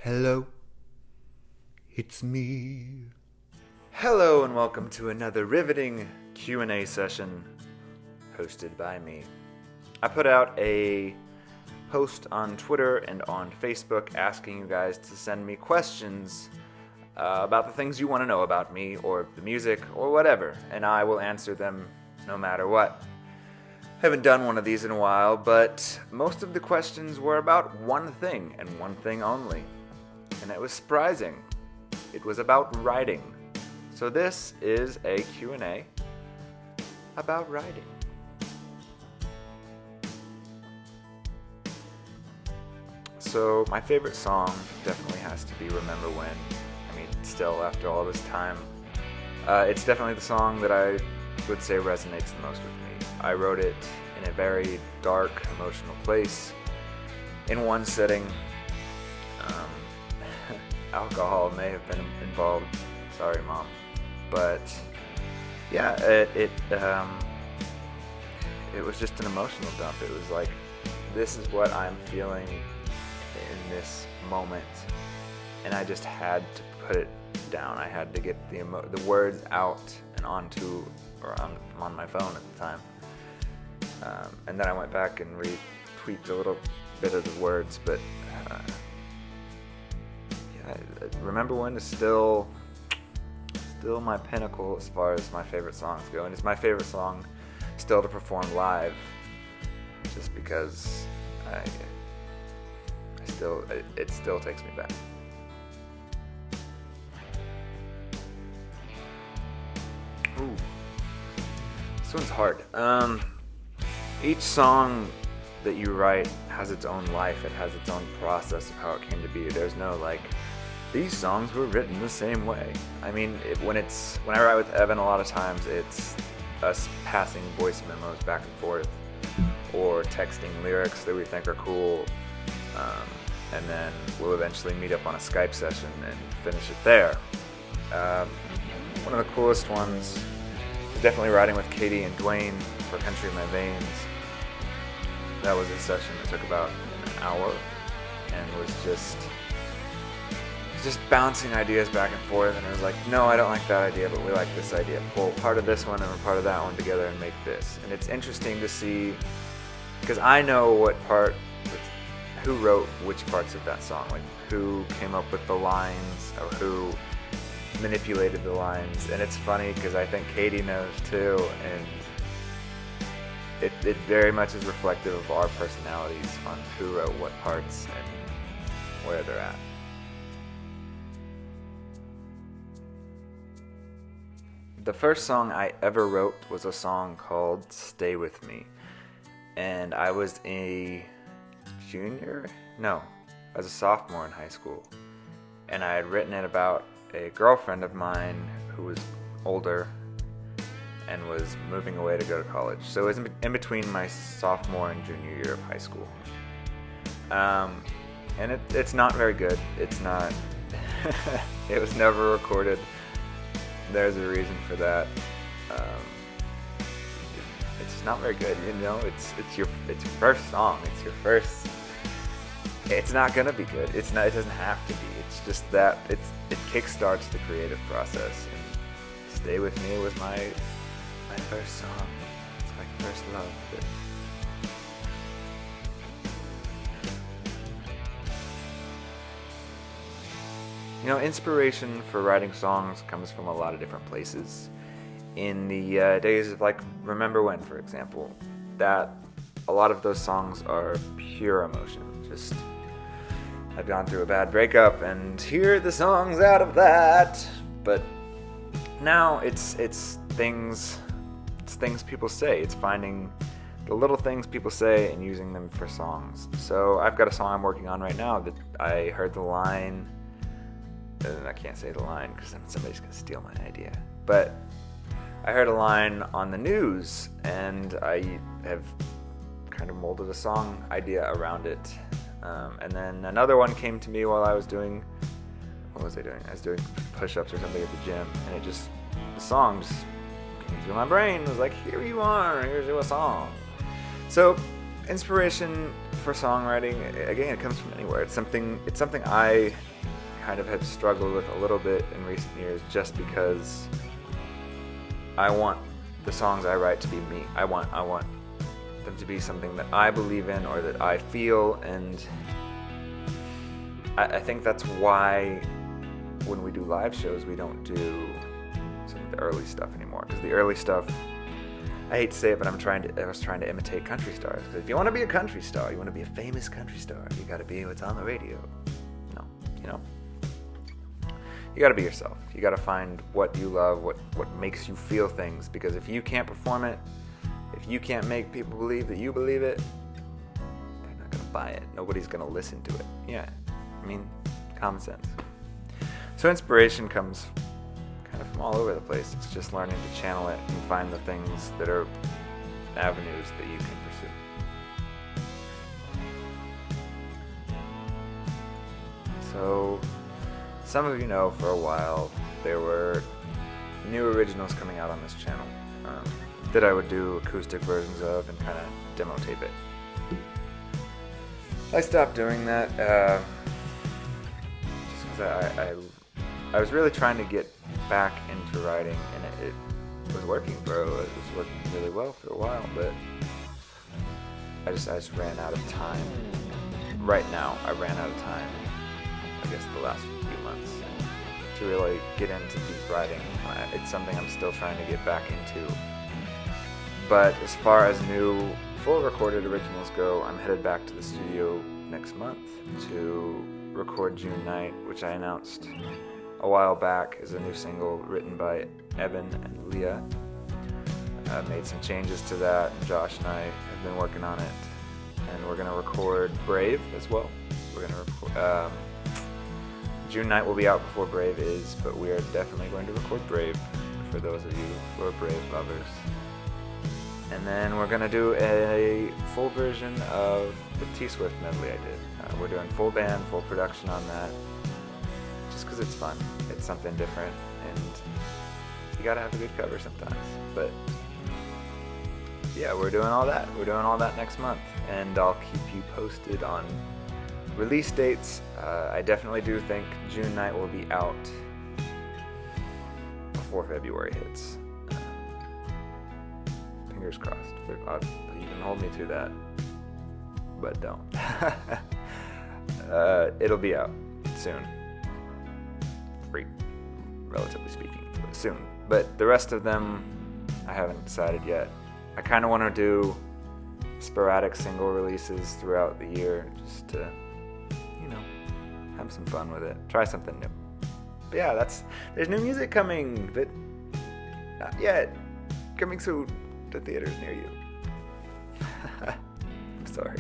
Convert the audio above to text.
Hello, it's me. Hello and welcome to another riveting Q&A session hosted by me. I put out a post on Twitter and on Facebook asking you guys to send me questions about the things you want to know about me or the music or whatever, and I will answer them no matter what. I haven't done one of these in a while, but most of the questions were about one thing and one thing only. And it was surprising. It was about writing. So this is a Q&A about writing. So my favorite song definitely has to be Remember When. I mean, still after all this time. It's definitely the song that I would say resonates the most with me. I wrote it in a very dark, emotional place, in one setting. Alcohol may have been involved. Sorry, Mom. But yeah, it was just an emotional dump. It was like, this is what I'm feeling in this moment, and I just had to put it down. I had to get the words out and onto, or on my phone at the time. And then I went back and retweaked a little bit of the words, but Remember When is still my pinnacle as far as my favorite songs go, and it's my favorite song still to perform live, just because it still takes me back. Ooh, this one's hard. Each song that you write has its own life. It has its own process of how it came to be. There's no these songs were written the same way. I mean, when I write with Evan, a lot of times it's us passing voice memos back and forth, or texting lyrics that we think are cool, and then we'll eventually meet up on a Skype session and finish it there. One of the coolest ones is definitely writing with Katie and Dwayne for Country in My Veins. That was a session that took about an hour and was just bouncing ideas back and forth, and it was like, no, I don't like that idea, but we like this idea. Pull part of this one and part of that one together and make this. And it's interesting to see, because I know who wrote which parts of that song, like who came up with the lines or who manipulated the lines. And it's funny because I think Katie knows too, and it very much is reflective of our personalities on who wrote what parts and where they're at. The first song I ever wrote was a song called Stay With Me. And I was a sophomore in high school. And I had written it about a girlfriend of mine who was older and was moving away to go to college. So it was in between my sophomore and junior year of high school. And it's not very good. It's not, it was never recorded. There's a reason for that. It's not very good, you know. It's your first song. It's your first. It's not gonna be good. It's not. It doesn't have to be. It's just that it kickstarts the creative process. And Stay With Me was my first song. It's my first love. You know, inspiration for writing songs comes from a lot of different places. In the days of Remember When, for example, a lot of those songs are pure emotion. Just, I've gone through a bad breakup and here are the songs out of that. But now it's things people say. It's finding the little things people say and using them for songs. So I've got a song I'm working on right now that I heard the line. I can't say the line because then somebody's going to steal my idea. But I heard a line on the news, and I have kind of molded a song idea around it. And then another one came to me while I was doing, what was I doing? I was doing push-ups or something at the gym, and the song just came through my brain. It was like, here you are, here's your song. So inspiration for songwriting, again, it comes from anywhere. It's something I kind of have struggled with a little bit in recent years, just because I want the songs I write to be me. I want them to be something that I believe in or that I feel, and I think that's why when we do live shows, we don't do some of the early stuff anymore. Because the early stuff, I hate to say it, but I was trying to imitate country stars. Because if you want to be a country star, you want to be a famous country star, you got to be what's on the radio. No, you got to be yourself. You got to find what you love, what makes you feel things. Because if you can't perform it, if you can't make people believe that you believe it, they're not gonna buy it. Nobody's gonna listen to it. Yeah, I mean, common sense. So inspiration comes kind of from all over the place. It's just learning to channel it and find the things that are avenues that you can pursue. So, some of you know, for a while, there were new originals coming out on this channel that I would do acoustic versions of and kind of demo tape it. I stopped doing that just because I was really trying to get back into writing, and it was working, bro. It was working really well for a while, but I just ran out of time. Right now, I ran out of time, I guess, the last few months to really get into deep writing. It's something I'm still trying to get back into. But as far as new full recorded originals go, I'm headed back to the studio next month to record June Night, which I announced a while back is a new single written by Evan and Leah. Made some changes to that. Josh and I have been working on it, and we're gonna record Brave as well. We're gonna record. June Night will be out before Brave is, but we are definitely going to record Brave for those of you who are Brave lovers. And then we're gonna do a full version of the T-Swift medley I did. We're doing full band, full production on that, just because it's fun. It's something different, and you gotta have a good cover sometimes. But yeah, we're doing all that. We're doing all that next month, and I'll keep you posted on release dates. I definitely do think June Night will be out before February hits. Fingers crossed. You can hold me to that, but don't. It'll be out soon. Free, relatively speaking, but soon. But the rest of them, I haven't decided yet. I kind of want to do sporadic single releases throughout the year, just to, have some fun with it. Try something new. But yeah, there's new music coming, but not yet. Coming soon to theaters near you. I'm sorry.